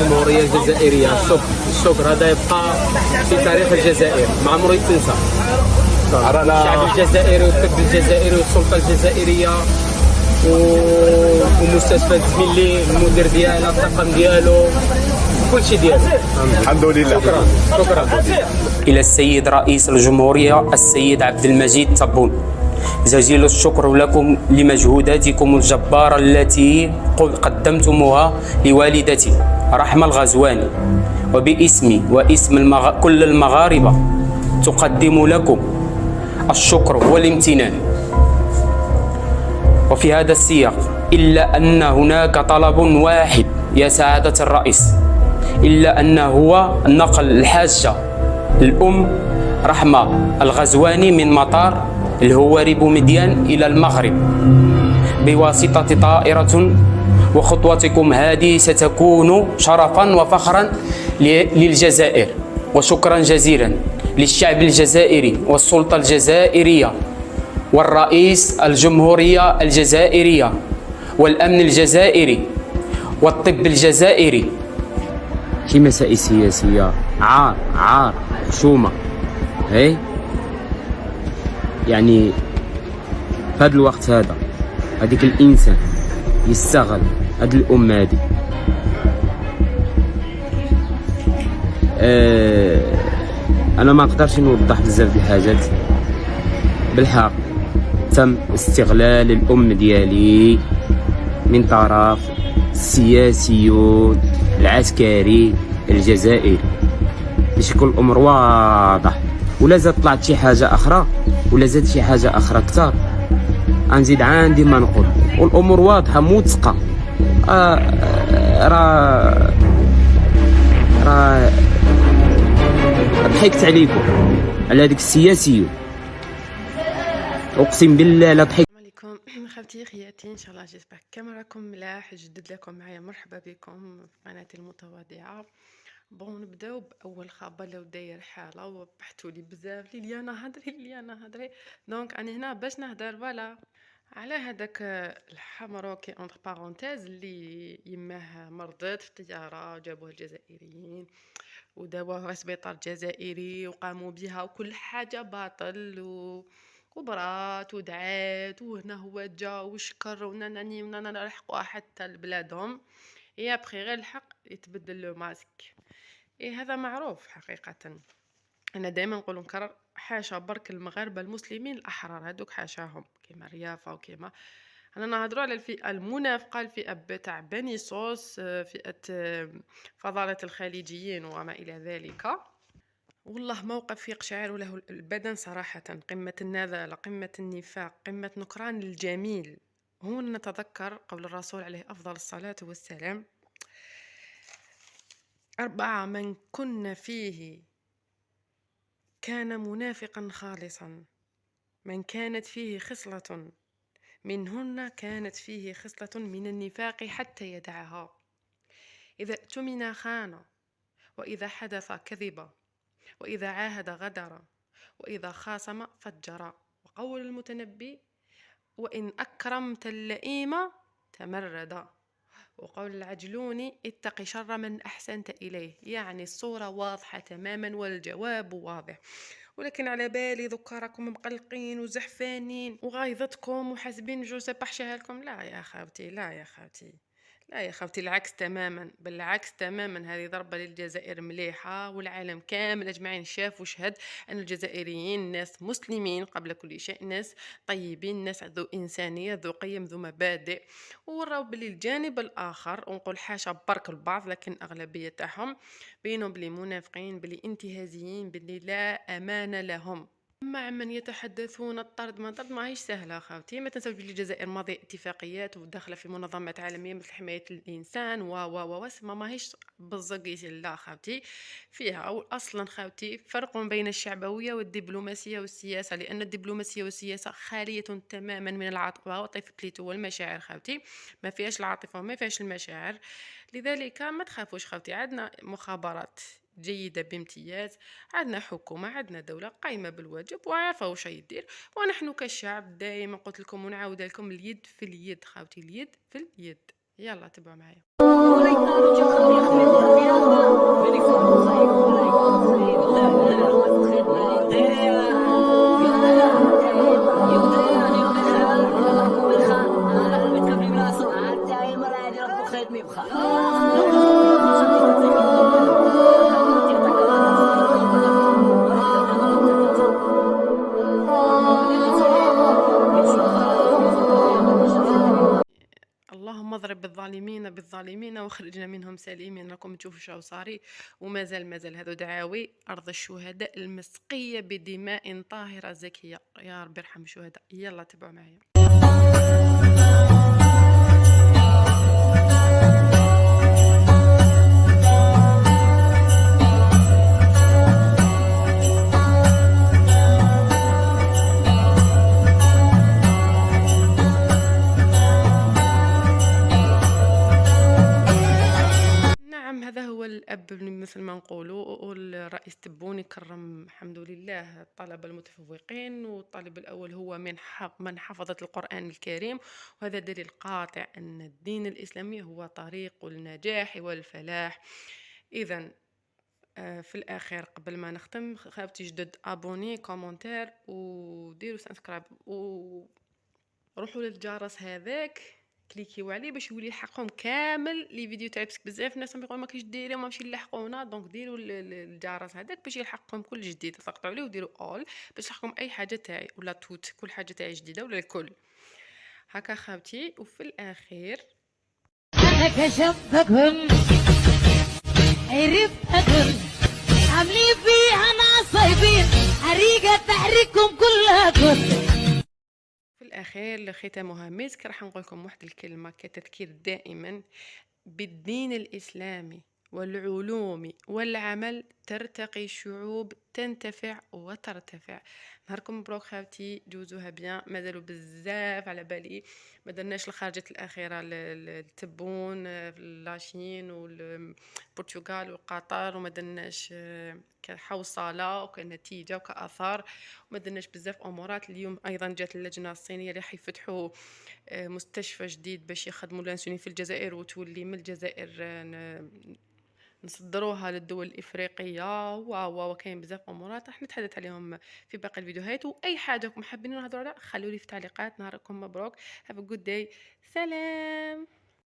الجمهورية الجزائرية. الشكر هذا يبقى في تاريخ الجزائر، ما عمره يتنسى. الشعب الجزائري والطب الجزائري والسلطة الجزائرية ومستشفى زميلي، المدير ديالها، الطاقم ديالو، كل شيء ديالو. الحمد لله. شكرا. إلى السيد رئيس الجمهورية السيد عبد المجيد تبون، جزيل الشكر لكم لمجهوداتكم الجبارة التي قدمتموها لوالدتي رحمة الغزواني، وباسمي واسم كل المغاربة تقدم لكم الشكر والامتنان. وفي هذا السياق، إلا أن هناك طلب واحد يا سعادة الرئيس، إلا أن هو نقل الحاجة الأم رحمة الغزواني من مطار الهواري بومدين إلى المغرب بواسطة طائرة، وخطوتكم هذه ستكون شرفا وفخرا للجزائر. وشكرا جزيلا للشعب الجزائري والسلطة الجزائرية والرئيس الجمهورية الجزائرية والأمن الجزائري والطب الجزائري. شي مسائل سياسية عار حشومة، هي يعني في هذا الوقت هذا هذيك الإنسان يستغل هذه الأمة هذه. أنا ما أقدرش نوضح بزاف د الحاجات. بالحق تم استغلال الأم ديالي من طرف السياسيون العسكري الجزائري باش يكون الأمر واضح. ولا زاد طلعت شي حاجة أخرى ولا زاد شي حاجة أخرى أكثر غنزيد عندي ما نقول، والأمور واضحة موثقة. راه ضحكت عليكم على هذيك السياسيون، اقسم بالله لا ضحكت. السلام عليكم خالتي خياتي، ان شاء الله جيسبر كما راكم ملاح. جدد لكم معايا، مرحبا بكم في قناتي المتواضعه. بون نبداو باول خبر لو داير حاله وبحثوا لي بزاف ليليانا هضري دونك انا هنا باش نهضر فوالا على هذاك الحمروكي اونتر بارونتيز اللي يماه مرضت في الطياره وجابوها الجزائريين وداوها في سبيطار جزائري وقاموا بها وكل حاجه باطل وبرات ودعات وهنا هو جا وشكر وناناني ونانا لحقوها حتى لبلادهم. يا بخي غير الحق يتبدل له ماسك. هذا معروف حقيقة. أنا دائما نقول نكرر، حاشا برك المغاربة المسلمين الأحرار هذوك حاشاهم كيما ريافة وكيما أنا نهضروا على الفئة المنافقة، الفئة تاع بني صوص، فئة فضالة الخليجيين وما إلى ذلك. والله موقف يقشعر له البدن صراحة. قمة النذالة، قمة النفاق، قمة نكران الجميل. هنا نتذكر قول الرسول عليه أفضل الصلاة والسلام: 4 من كن فيه كان منافقا خالصا، من كانت فيه خصلة منهن كانت فيه خصلة من النفاق حتى يدعها. إذا اؤتمن خان، وإذا حدث كذب، وإذا عاهد غدر، وإذا خاصم فجر. وقول المتنبي: وإن أكرمت اللئيم تمرد. وقول العجلوني: اتق شر من أحسنت إليه. يعني الصورة واضحة تماما والجواب واضح، ولكن على بالي ذكركم مقلقين وزحفانين وغايظتكم وحاسبين جو سبحشها لكم. لا يا خاوتي، العكس تماما، بالعكس تماما. هذه ضربة للجزائر مليحة، والعالم كامل أجمعين شاف وشهد أن الجزائريين ناس مسلمين قبل كل شيء، ناس طيبين، ناس ذو إنسانية، ذو قيم، ذو مبادئ. وراو بلي الجانب الآخر، ونقول حاشا برك البعض لكن أغلبية تاعهم، بينهم بلي منافقين، بلي انتهازيين، بلي لا أمان لهم. مع من يتحدثون الطرد ما طرد ما هيش سهله خاوتي. ما تنساوش بلي الجزائر ماضيه اتفاقيات وداخله في منظمات عالميه مثل حمايه الانسان و ما هيش بالزقيس. لا خاوتي، فيها اصلا خاوتي فرق بين الشعبويه والدبلوماسيه والسياسه، لان الدبلوماسيه والسياسه خاليه تماما من العاطفه وطيفتليتو والمشاعر خاوتي. ما فيهاش العاطفه وما فيهاش المشاعر. لذلك ما تخافوش خاوتي، عندنا مخابرات جيدة بامتياز، عندنا حكومة، عندنا دولة قايمة بالواجب وعارفة وش يدير. ونحن كشعب دائما قلت لكم ونعاود لكم: اليد في اليد خاوتي، اليد في اليد. يلا تبعوا معايا. وخرجنا منهم سليمين. راكم تشوفوا شنو صاري، ومازال هذو دعاوي أرض الشهداء المسقية بدماء طاهرة زكية. يا رب يرحم الشهداء. يلا تبعوا معايا. نعم، هذا هو الأب مثل ما نقولوا. والرئيس تبوني كرم الحمد لله الطلبة المتفوقين، والطالب الأول هو من حفظت القرآن الكريم. وهذا دليل قاطع أن الدين الإسلامي هو طريق النجاح والفلاح. إذا في الأخير قبل ما نختم، خافتي جدد أبوني كومنتير وديروا سبسكرايب وروحوا للجرس هذاك كليكيو عليه باش يولي يلحقهم كامل لي فيديو تاعي. باسكو بزاف ناس يقولوا ما كاينش ديري ما ماشي يلحقونا. دونك ديروا الجرس هذاك باش يلحقكم كل جديد. تسقطوا عليه وديروا اول باش يلحقكم اي حاجه تاعي ولا توت كل حاجه تاعي جديده ولا الكل. هكا خاوتي. وفي الاخير انا كشفتكم عرفتكم عاملين فيها ناصيبين حريقه تحريككم كلكم. في الاخير لختامها مسك راح نقول لكم واحد الكلمه كتذكير دائما بالدين الاسلامي والعلوم والعمل ترتقي الشعوب، تنتفع وترتفع. نهاركم مبروك خاوتي، جوزوها بيان. مازالوا بزاف على بالي ما درناش الخارجات الاخيره للتبون في لاشين والبرتغال وقطر، وما درناش كحوصله وكنتيجه وكاثار، وما درناش بزاف امورات. اليوم ايضا جات اللجنه الصينيه اللي حيفتحوا مستشفى جديد باش يخدموا الانسولين في الجزائر، وتولي من الجزائر نصدروها للدول الافريقيه. وكاين بزاف امورات راح نتحدث عليهم في باقي الفيديوهات. واي حاجه راكم حابين نهضروا عليها خلوا لي في التعليقات. نهاركم مبروك. have a good day. سلام.